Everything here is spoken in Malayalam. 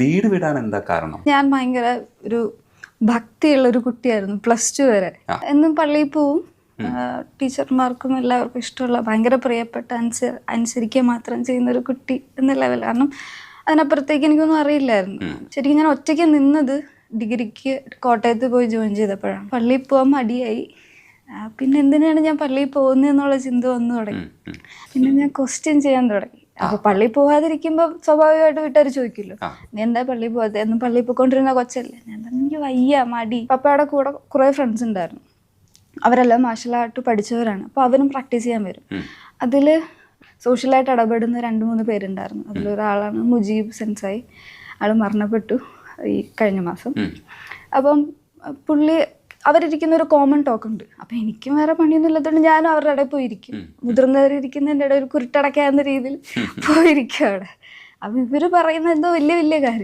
വീട് വിടാൻ എന്താ കാരണം? ഞാൻ ഭയങ്കര ഒരു ഭക്തിയുള്ള ഒരു കുട്ടിയായിരുന്നു +2 വരെ. എന്നും പള്ളിയിൽ പോവും. ടീച്ചർമാർക്കും എല്ലാവർക്കും ഇഷ്ടമുള്ള ഭയങ്കര പ്രിയപ്പെട്ട അനുസരിക്കുക മാത്രം ചെയ്യുന്ന ഒരു കുട്ടി എന്ന ലെവൽ. കാരണം അതിനപ്പുറത്തേക്ക് എനിക്കൊന്നും അറിയില്ലായിരുന്നു. ശരിക്കും ഞാൻ ഒറ്റയ്ക്ക് നിന്നത് ഡിഗ്രിക്ക് കോട്ടയത്ത് പോയി ജോയിൻ ചെയ്തപ്പോഴാണ്. പള്ളിയിൽ പോകാൻ മടിയായി. പിന്നെ എന്തിനാണ് ഞാൻ പള്ളിയിൽ പോകുന്നതെന്നുള്ള ചിന്ത വന്നു തുടങ്ങി. പിന്നെ ഞാൻ ക്വസ്റ്റ്യൻ ചെയ്യാൻ തുടങ്ങി. അപ്പൊ പള്ളിയിൽ പോകാതിരിക്കുമ്പോൾ സ്വാഭാവികമായിട്ട് വീട്ടുകാർ ചോദിക്കുമല്ലോ, നീ എന്താ പള്ളിയിൽ പോകാതെ, എന്നും പള്ളിയിൽ പോയിക്കൊണ്ടിരുന്ന കൊച്ചല്ലേ. ഞാൻ പറഞ്ഞു എനിക്ക് വയ്യ, മടി. പപ്പയുടെ കൂടെ കുറേ ഫ്രണ്ട്സ് ഉണ്ടായിരുന്നു. അവരെല്ലാം മാർഷൽ ആർട്ട് പഠിച്ചവരാണ്. അപ്പോൾ അവരും പ്രാക്ടീസ് ചെയ്യാൻ വരും. അതിൽ സോഷ്യലായിട്ട് ഇടപെടുന്ന 2-3 പേരുണ്ടായിരുന്നു. അതിലൊരാളാണ് മുജീബ് സെൻസായി. ആൾ മരണപ്പെട്ടു ഈ കഴിഞ്ഞ മാസം. അപ്പം പുള്ളി അവരിരിക്കുന്ന ഒരു കോമൺ ടോക്ക് ഉണ്ട്. അപ്പം എനിക്കും വേറെ പണിയൊന്നും ഇല്ലാത്തതുകൊണ്ട് ഞാനും അവരുടെ ഇടയിൽ പോയിരിക്കും. മുതിർന്നവരിയ്ക്കുന്നതിൻ്റെ ഇടയിൽ ഒരു കുരുട്ടടക്കാവുന്ന രീതിയിൽ പോയിരിക്കും അവിടെ. അപ്പം ഇവർ പറയുന്ന എന്തോ വലിയ വലിയ കാര്യം.